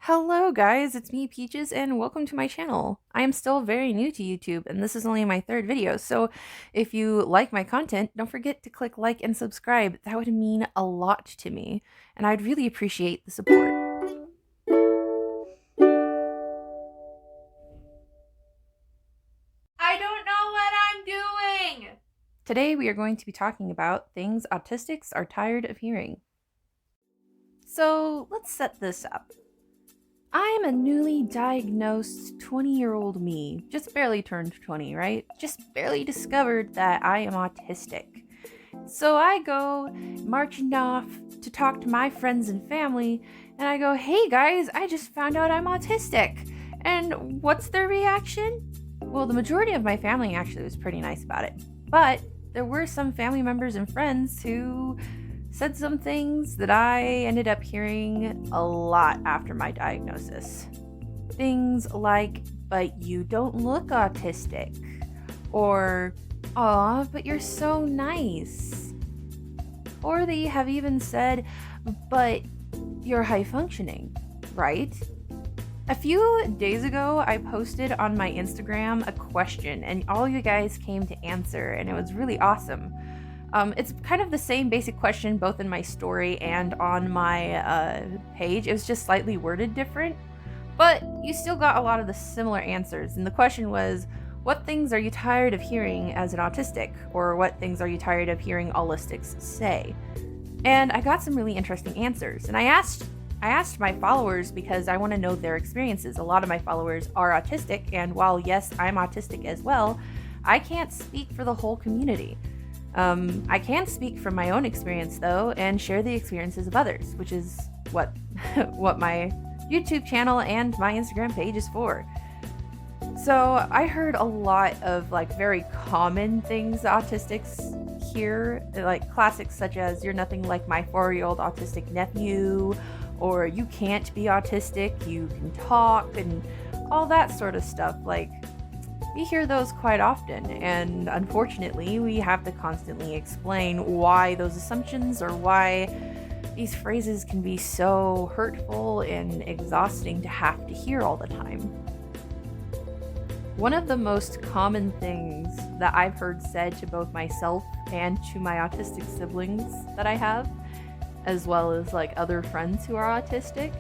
Hello guys, it's me Peaches and welcome to my channel. I am still very new to YouTube and this is only my third video, so if you like my content, don't forget to click like and subscribe. That would mean a lot to me and I'd really appreciate the support. I don't know what I'm doing! Today we are going to be talking about things autistics are tired of hearing. So let's set this up. I'm a newly diagnosed 20-year-old me, just barely turned 20, right? Just barely discovered that I am autistic. So I go marching off to talk to my friends and family, and I go, hey guys, I just found out I'm autistic. And what's their reaction? Well, the majority of my family actually was pretty nice about it, but there were some family members and friends who said some things that I ended up hearing a lot after my diagnosis. Things like, but you don't look autistic, or, aw, but you're so nice. Or they have even said, but you're high functioning, right? A few days ago, I posted on my Instagram a question, and all you guys came to answer, and it was really awesome. It's kind of the same basic question both in my story and on my page. It was just slightly worded different, but you still got a lot of the similar answers. And the question was, what things are you tired of hearing as an autistic? Or what things are you tired of hearing autistics say? And I got some really interesting answers. And I asked my followers because I want to know their experiences. A lot of my followers are autistic, and while yes, I'm autistic as well, I can't speak for the whole community. I can speak from my own experience though and share the experiences of others, which is what what my YouTube channel and my Instagram page is for. So I heard a lot of very common things autistics hear, like classics such as "you're nothing like my 4-year-old autistic nephew," or "you can't be autistic, you can talk," and all that sort of stuff. We hear those quite often, and unfortunately, we have to constantly explain why those assumptions or why these phrases can be so hurtful and exhausting to have to hear all the time. One of the most common things that I've heard said to both myself and to my autistic siblings that I have, as well as other friends who are autistic,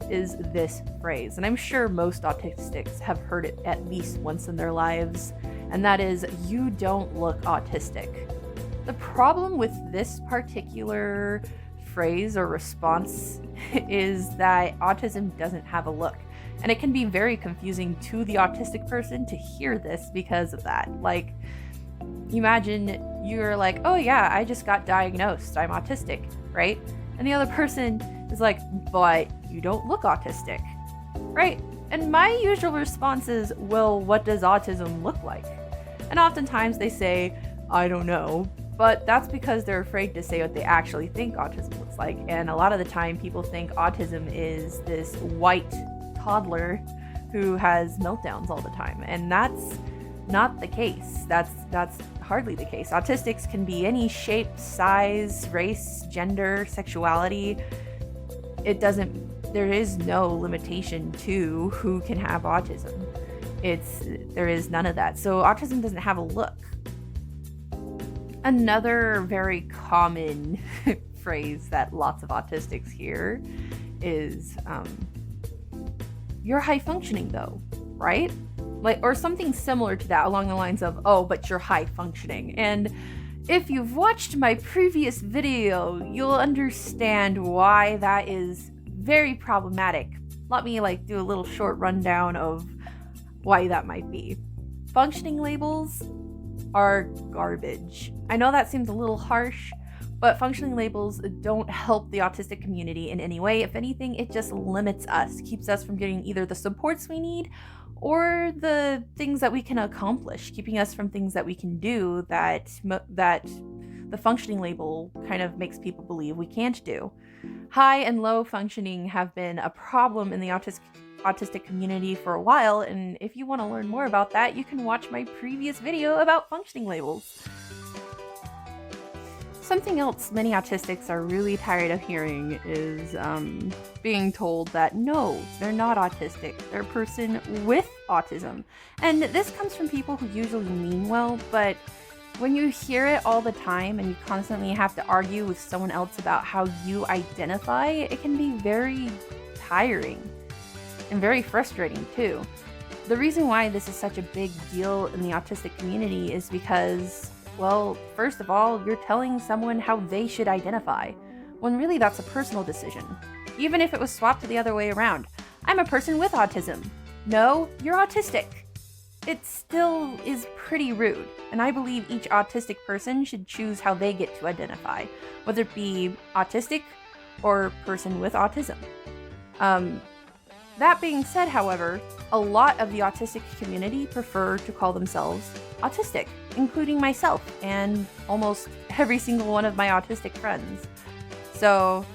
is this phrase, and I'm sure most autistics have heard it at least once in their lives, and that is, "you don't look autistic." The problem with this particular phrase or response is that autism doesn't have a look, and it can be very confusing to the autistic person to hear this because of that. Imagine you're like, "oh yeah, I just got diagnosed, I'm autistic," right? And the other person is like, "but you don't look autistic," right? And my usual response is, "well, what does autism look like?" And oftentimes they say, "I don't know," but that's because they're afraid to say what they actually think autism looks like. And a lot of the time people think autism is this white toddler who has meltdowns all the time, and that's not the case. That's hardly the case. Autistics can be any shape, size, race, gender, sexuality. There is no limitation to who can have autism. There is none of that. So autism doesn't have a look. Another very common phrase that lots of autistics hear is, "you're high functioning though, right?" Or something similar to that, along the lines of, "oh, but you're high functioning." And if you've watched my previous video, you'll understand why that is very problematic. Let me do a little short rundown of why that might be. Functioning labels are garbage. I know that seems a little harsh, but functioning labels don't help the autistic community in any way. If anything, it just limits us, keeps us from getting either the supports we need or the things that we can accomplish, keeping us from things that we can do that the functioning label kind of makes people believe we can't do. High and low functioning have been a problem in the autistic community for a while, and if you want to learn more about that, you can watch my previous video about functioning labels. Something else many autistics are really tired of hearing is being told that no, they're not autistic, they're a person with autism. And this comes from people who usually mean well, but when you hear it all the time and you constantly have to argue with someone else about how you identify, it can be very tiring and very frustrating too. The reason why this is such a big deal in the autistic community is because, well, first of all, you're telling someone how they should identify, when really that's a personal decision. Even if it was swapped the other way around. I'm a person with autism. No, you're autistic. It still is pretty rude, and I believe each autistic person should choose how they get to identify, whether it be autistic or person with autism. That being said, however, a lot of the autistic community prefer to call themselves autistic, including myself and almost every single one of my autistic friends. So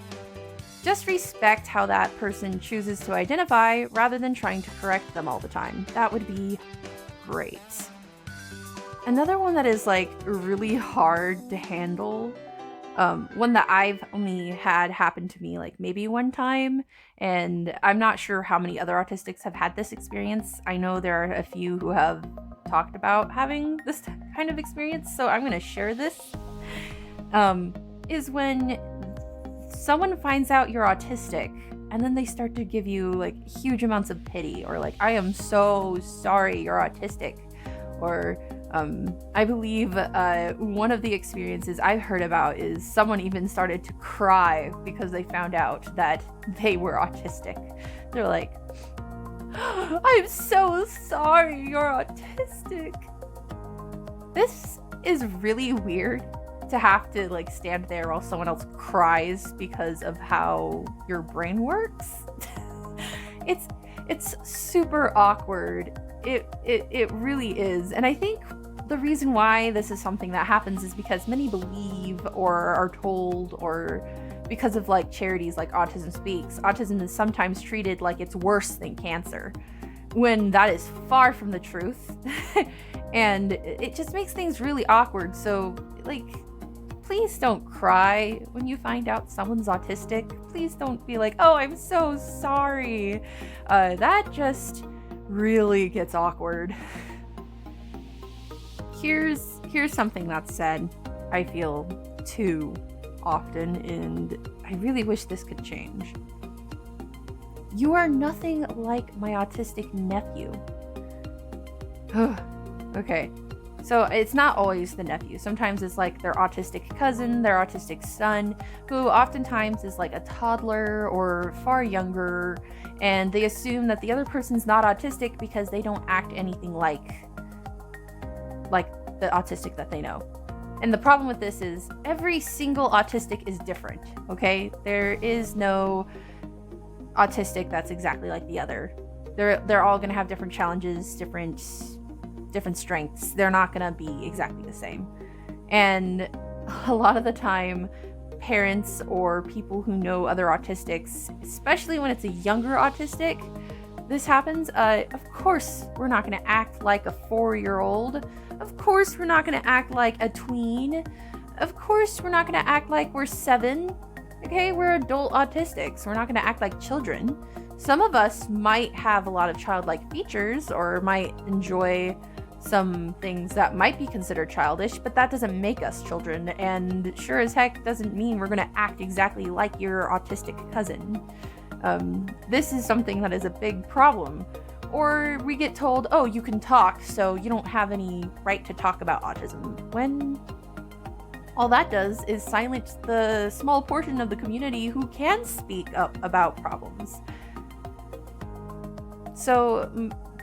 just respect how that person chooses to identify rather than trying to correct them all the time. That would be great. Another one that is really hard to handle, one that I've only had happen to me maybe one time, and I'm not sure how many other autistics have had this experience. I know there are a few who have talked about having this kind of experience, so I'm going to share this, is when someone finds out you're autistic and then they start to give you huge amounts of pity, or I am so sorry you're autistic, or I believe one of the experiences I've heard about is someone even started to cry because they found out that they were autistic. They're like, I'm so sorry you're autistic. This is really weird to have to stand there while someone else cries because of how your brain works. It's super awkward. It really is. And I think the reason why this is something that happens is because many believe or are told, or because of charities like Autism Speaks, autism is sometimes treated like it's worse than cancer, when that is far from the truth. And it just makes things really awkward. So please don't cry when you find out someone's autistic. Please don't be like, oh, I'm so sorry. That just really gets awkward. Here's something that's said, I feel, too often, and I really wish this could change. You are nothing like my autistic nephew. Okay, so it's not always the nephew. Sometimes it's their autistic cousin, their autistic son, who oftentimes is a toddler or far younger, and they assume that the other person's not autistic because they don't act anything like the autistic that they know. And the problem with this is every single autistic is different, okay? There is no autistic that's exactly like the other. They're all going to have different challenges, different strengths. They're not going to be exactly the same. And a lot of the time, parents or people who know other autistics, especially when it's a younger autistic, this happens. Of course, we're not going to act like a 4-year-old. Of course, we're not going to act like a tween. Of course, we're not going to act like we're 7. Okay, we're adult autistics. We're not going to act like children. Some of us might have a lot of childlike features or might enjoy some things that might be considered childish, but that doesn't make us children, and sure as heck doesn't mean we're going to act exactly like your autistic cousin. This is something that is a big problem. Or we get told, oh, you can talk, so you don't have any right to talk about autism, when all that does is silence the small portion of the community who can speak up about problems. So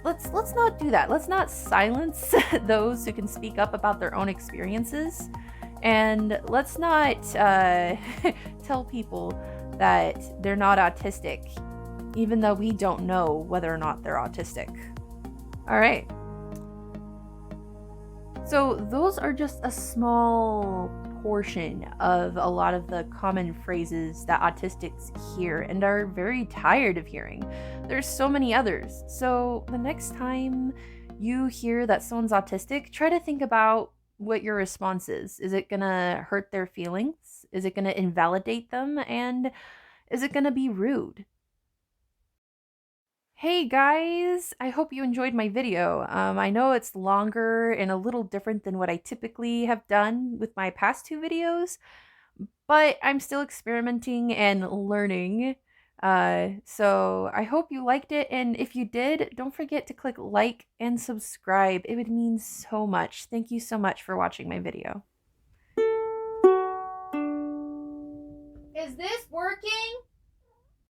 let's not do that. Let's not silence those who can speak up about their own experiences, and let's not tell people that they're not autistic, even though we don't know whether or not they're autistic. All right. So those are just a small portion of a lot of the common phrases that autistics hear and are very tired of hearing. There's so many others. So the next time you hear that someone's autistic, try to think about what your response is. Is it gonna hurt their feelings? Is it gonna invalidate them? And is it gonna be rude? Hey guys, I hope you enjoyed my video. I know it's longer and a little different than what I typically have done with my past two videos, but I'm still experimenting and learning. So I hope you liked it, and if you did, don't forget to click like and subscribe. It would mean so much. Thank you so much for watching my video. Is this working?